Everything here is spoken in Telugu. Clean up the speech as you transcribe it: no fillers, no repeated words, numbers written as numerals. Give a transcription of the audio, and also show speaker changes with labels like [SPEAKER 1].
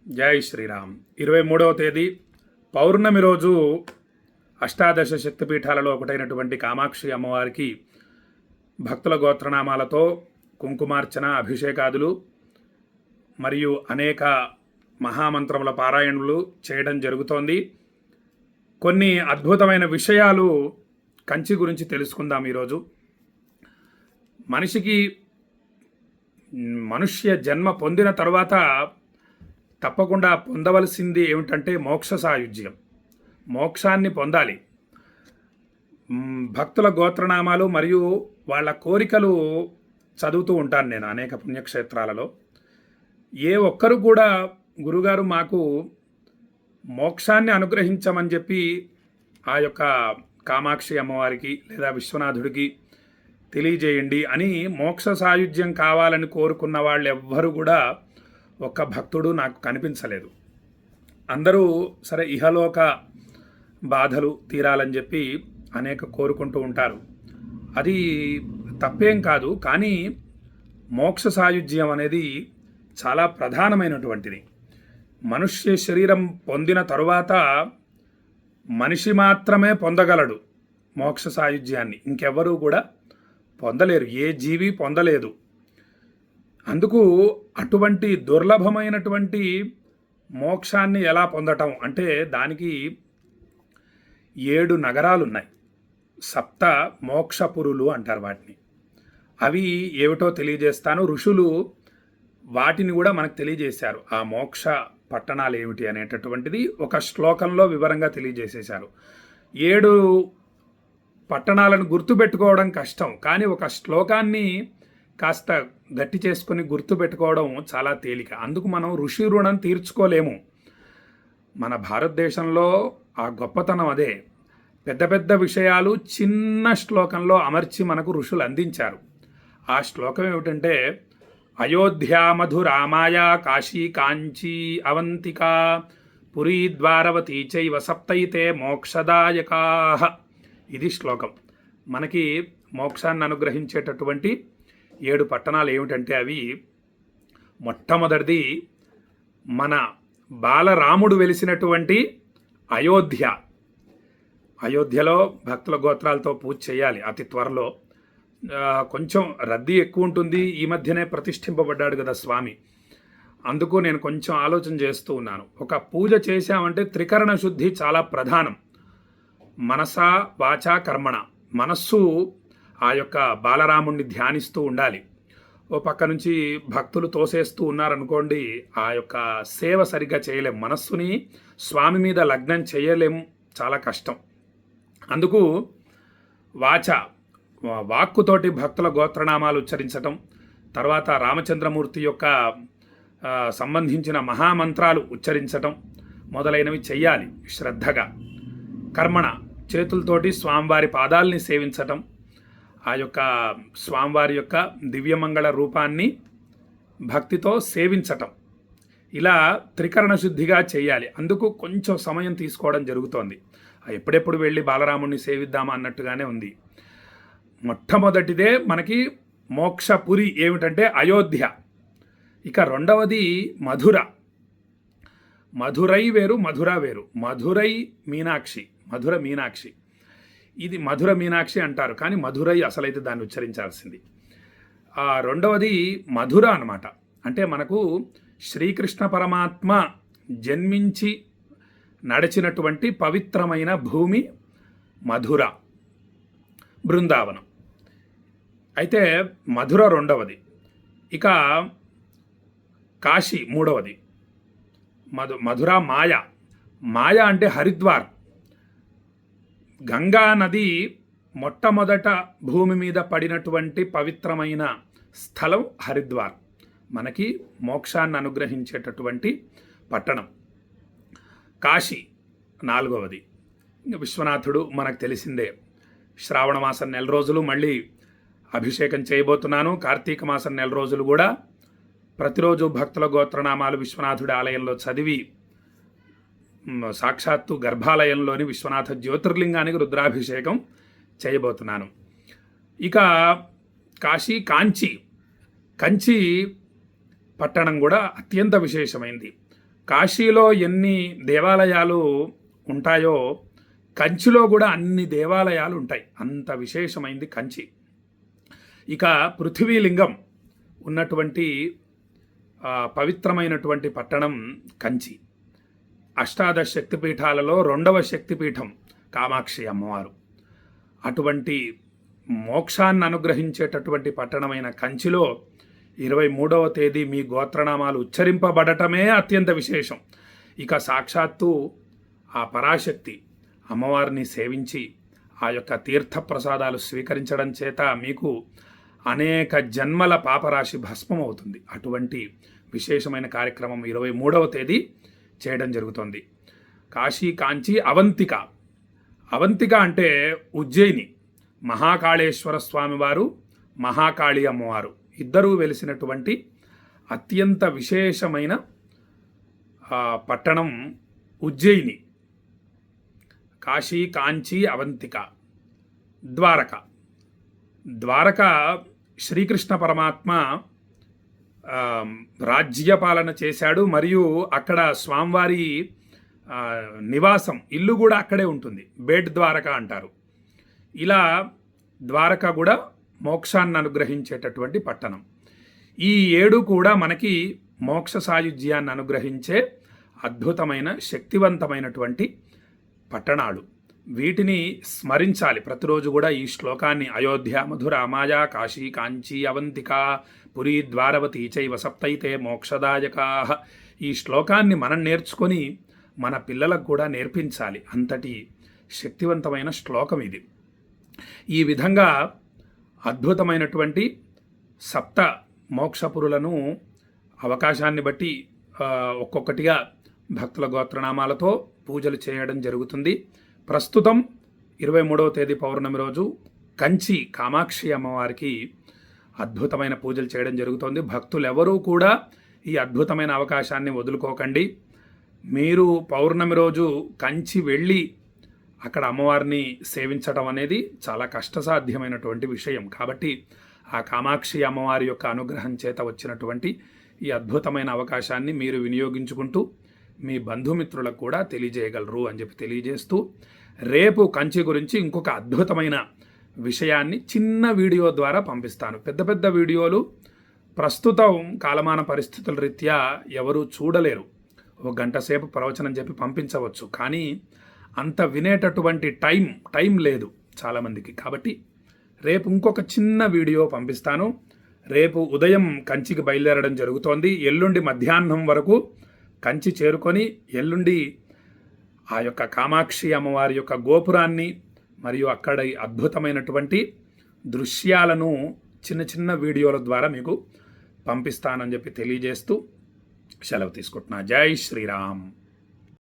[SPEAKER 1] జై శ్రీరామ్. 23వ తేదీ పౌర్ణమి రోజు అష్టాదశ శక్తిపీఠాలలో ఒకటైనటువంటి కామాక్షి అమ్మవారికి భక్తుల గోత్రనామాలతో కుంకుమార్చన, అభిషేకాదులు మరియు అనేక మహామంత్రముల పారాయణలు చేయడం జరుగుతోంది. కొన్ని అద్భుతమైన విషయాలు కంచి గురించి తెలుసుకుందాం. ఈరోజు మనుష్య జన్మ పొందిన తర్వాత తప్పకుండా పొందవలసింది ఏమిటంటే మోక్ష సాయుజ్యం. మోక్షాన్ని పొందాలి. భక్తుల గోత్రనామాలు మరియు వాళ్ళ కోరికలు చదువుతూ ఉంటాను నేను అనేక పుణ్యక్షేత్రాలలో. ఏ ఒక్కరు కూడా గురుగారు మాకు మోక్షాన్ని అనుగ్రహించమని చెప్పి ఆ యొక్క కామాక్షి అమ్మవారికి లేదా విశ్వనాథుడికి తెలియజేయండి అని మోక్ష సాయుధ్యం కావాలని కోరుకున్న వాళ్ళు ఎవ్వరు కూడా ఒక్క భక్తుడు నాకు కనిపించలేదు. అందరూ సరే ఇహలోక బాధలు తీరాలని చెప్పి అనేక కోరుకుంటూ ఉంటారు. అది తప్పేం కాదు. కానీ మోక్ష సాయుధ్యం అనేది చాలా ప్రధానమైనటువంటిది. మనుష్య శరీరం పొందిన తరువాత మనిషి మాత్రమే పొందగలడు మోక్ష సాయుధ్యాన్ని. ఇంకెవ్వరూ కూడా పొందలేరు. ఏ జీవి పొందలేదు. అందుకు అటువంటి దుర్లభమైనటువంటి మోక్షాన్ని ఎలా పొందటం అంటే దానికి 7 నగరాలు ఉన్నాయి. సప్త మోక్షపురులు అంటారు వాటిని. అవి ఏమిటో తెలియజేస్తాను. ఋషులు వాటిని కూడా మనకు తెలియజేశారు. ఆ మోక్ష పట్టణాలు ఏమిటి అనేటటువంటిది ఒక శ్లోకంలో వివరంగా తెలియజేసేశారు. 7 పట్టణాలను గుర్తుపెట్టుకోవడం కష్టం. కానీ ఒక శ్లోకాన్ని కాస్త గట్టి చేసుకొని గుర్తుపెట్టుకోవడం చాలా తేలిక. అందుకు మనం ఋషి రుణం తీర్చుకోలేము. మన భారతదేశంలో ఆ గొప్పతనం అదే. పెద్ద పెద్ద విషయాలు చిన్న శ్లోకంలో అమర్చి మనకు ఋషులు అందించారు. ఆ శ్లోకం ఏమిటంటే అయోధ్య మధురామాయ కాశీ కాంచీ అవంతిక పురీ ద్వారవతీ చైవ సప్తైతే మోక్షదాయకా. ఇది శ్లోకం. మనకి మోక్షాన్ని అనుగ్రహించేటటువంటి 7 పట్టణాలు ఏమిటంటే అవి మొట్టమొదటిది మన బాలరాముడు వెలిసినటువంటి అయోధ్య. అయోధ్యలో భక్తుల గోత్రాలతో పూజ చేయాలి అతి త్వరలో. కొంచెం రద్దీ ఎక్కువ ఉంటుంది. ఈ మధ్యనే ప్రతిష్ఠింపబడ్డాడు కదా స్వామి. అందుకు నేను కొంచెం ఆలోచన చేస్తూ ఉన్నాను. ఒక పూజ చేశామంటే త్రికరణ శుద్ధి చాలా ప్రధానం. మనసా వాచా కర్మణ. మనస్సు ఆ యొక్క బాలరాముణ్ణి ధ్యానిస్తూ ఉండాలి. ఓ పక్క నుంచి భక్తులు తోసేస్తూ ఉన్నారనుకోండి, ఆ యొక్క సేవ సరిగ్గా చేయలేం. మనస్సుని స్వామి మీద లగ్నం చేయలేం, చాలా కష్టం. అందుకు వాక్కుతోటి భక్తుల గోత్రనామాలు ఉచ్చరించటం, తర్వాత రామచంద్రమూర్తి యొక్క సంబంధించిన మహామంత్రాలు ఉచ్చరించటం మొదలైనవి చెయ్యాలి శ్రద్ధగా. కర్మణ, చేతులతోటి స్వామివారి పాదాలని సేవించటం, ఆ యొక్క స్వామివారి యొక్క దివ్యమంగళ రూపాన్ని భక్తితో సేవించటం, ఇలా త్రికరణ శుద్ధిగా చేయాలి. అందుకు కొంచెం సమయం తీసుకోవడం జరుగుతోంది. ఎప్పుడెప్పుడు వెళ్ళి బాలరాముణ్ణి సేవిద్దామా అన్నట్టుగానే ఉంది. మొట్టమొదటిదే మనకి మోక్షపురి ఏమిటంటే అయోధ్య. ఇక రెండవది మధుర. మధురై వేరు, మధుర వేరు. మధురై మీనాక్షి, మధుర మీనాక్షి. ఇది మధుర మీనాక్షి అంటారు, కానీ మధురై అసలైతే దాన్ని ఉచ్చరించాల్సింది. రెండవది మధుర అన్నమాట. అంటే మనకు శ్రీకృష్ణ పరమాత్మ జన్మించి నడిచినటువంటి పవిత్రమైన భూమి మధుర, బృందావనం. అయితే మధుర రెండవది. ఇక కాశీ మూడవది. మధుర మాయ. మాయ అంటే హరిద్వార్. గంగా నది మొట్టమొదట భూమి మీద పడినటువంటి పవిత్రమైన స్థలం హరిద్వార్. మనకి మోక్షాన్ని అనుగ్రహించేటటువంటి పట్టణం. కాశీ నాలుగవది. విశ్వనాథుడు మనకు తెలిసిందే. శ్రావణ మాసం 4 రోజులు మళ్ళీ అభిషేకం చేయబోతున్నాను. కార్తీక మాసం 4 రోజులు కూడా ప్రతిరోజు భక్తుల గోత్రనామాలు విశ్వనాథుడి ఆలయంలో చదివి సాక్షాత్తు గర్భాలయంలోని విశ్వనాథ జ్యోతిర్లింగానికి రుద్రాభిషేకం చేయబోతున్నాను. ఇక కాశీ కంచి పట్టణం కూడా అత్యంత విశేషమైంది. కాశీలో ఎన్ని దేవాలయాలు ఉంటాయో కంచిలో కూడా అన్ని దేవాలయాలు ఉంటాయి. అంత విశేషమైంది కంచి. ఇక పృథ్వీలింగం ఉన్నటువంటి పవిత్రమైనటువంటి పట్టణం కంచి. అష్టాదశ శక్తిపీఠాలలో 2వ శక్తిపీఠం కామాక్షి అమ్మవారు. అటువంటి మోక్షాన్ని అనుగ్రహించేటటువంటి పట్టణమైన కంచిలో 23వ తేదీ మీ గోత్రనామాలు ఉచ్చరింపబడటమే అత్యంత విశేషం. ఇక సాక్షాత్తు ఆ పరాశక్తి అమ్మవారిని సేవించి ఆ యొక్క తీర్థప్రసాదాలు స్వీకరించడం చేత మీకు అనేక జన్మల పాపరాశి భస్మం అవుతుంది. అటువంటి విశేషమైన కార్యక్రమం 23వ తేదీ చేయడం జరుగుతుంది. కాశీ, కాంచి, అవంతిక. అవంతిక అంటే ఉజ్జయిని. మహాకాళేశ్వర స్వామివారు, మహాకాళి అమ్మవారు ఇద్దరూ వెలిసినటువంటి అత్యంత విశేషమైన పట్టణం ఉజ్జయిని. కాశీ, కాంచి, అవంతిక. ద్వారక. ద్వారక శ్రీకృష్ణ పరమాత్మ రాజ్యపాలన చేశాడు. మరియు అక్కడ స్వామివారి నివాసం ఇల్లు కూడా అక్కడే ఉంటుంది. బేట్ ద్వారక అంటారు. ఇలా ద్వారక కూడా మోక్షాన్ని అనుగ్రహించేటటువంటి పట్టణం. ఈ 7 కూడా మనకి మోక్ష సాయుధ్యాన్ని అనుగ్రహించే అద్భుతమైన శక్తివంతమైనటువంటి పట్టణాలు. వీటిని స్మరించాలి ప్రతిరోజు కూడా. ఈ శ్లోకాన్ని అయోధ్య, మధుర, మాయా, కాశీ, కాంచీ, అవంతిక, పురీ, ద్వారవతి చైవ సప్తైతే మోక్షదాయకా. ఈ శ్లోకాన్ని మనం నేర్చుకొని మన పిల్లలకు కూడా నేర్పించాలి. అంతటి శక్తివంతమైన శ్లోకం ఇది. ఈ విధంగా అద్భుతమైనటువంటి సప్త మోక్షపురులను అవకాశాన్ని బట్టి ఒక్కొక్కటిగా భక్తుల గోత్రనామాలతో పూజలు చేయడం జరుగుతుంది. ప్రస్తుతం 23వ తేదీ పౌర్ణమి రోజు కంచి కామాక్షి అమ్మవారికి అద్భుతమైన పూజలు చేయడం జరుగుతుంది. భక్తులెవరూ కూడా ఈ అద్భుతమైన అవకాశాన్ని వదులుకోకండి. మీరు పౌర్ణమి రోజు కంచి వెళ్ళి అక్కడ అమ్మవారిని సేవించడం అనేది చాలా కష్టసాధ్యమైనటువంటి విషయం. కాబట్టి ఆ కామాక్షి అమ్మవారి యొక్క అనుగ్రహం చేత వచ్చినటువంటి ఈ అద్భుతమైన అవకాశాన్ని మీరు వినియోగించుకుంటూ మీ బంధుమిత్రులకు కూడా తెలియజేయగలరు అని చెప్పి తెలియజేస్తూ, రేపు కంచి గురించి ఇంకొక అద్భుతమైన విషయాన్ని చిన్న వీడియో ద్వారా పంపిస్తాను. పెద్ద పెద్ద వీడియోలు ప్రస్తుతం కాలమాన పరిస్థితుల రీత్యా ఎవరూ చూడలేరు. 1 గంట సేపు ప్రవచనం చెప్పి పంపించవచ్చు, కానీ అంత వినేటటువంటి టైం లేదు చాలామందికి. కాబట్టి రేపు ఇంకొక చిన్న వీడియో పంపిస్తాను. రేపు ఉదయం కంచికి బయలుదేరడం జరుగుతోంది. ఎల్లుండి మధ్యాహ్నం వరకు కంచి చేరుకొని ఎల్లుండి ఆ యొక్క కామాక్షి అమ్మవారి యొక్క గోపురాన్ని మరియు అక్కడ అద్భుతమైనటువంటి దృశ్యాలను చిన్న చిన్న వీడియోల ద్వారా మీకు పంపిస్తానని చెప్పి తెలియజేస్తూ సెలవు తీసుకుంటున్నా. జై శ్రీరామ్.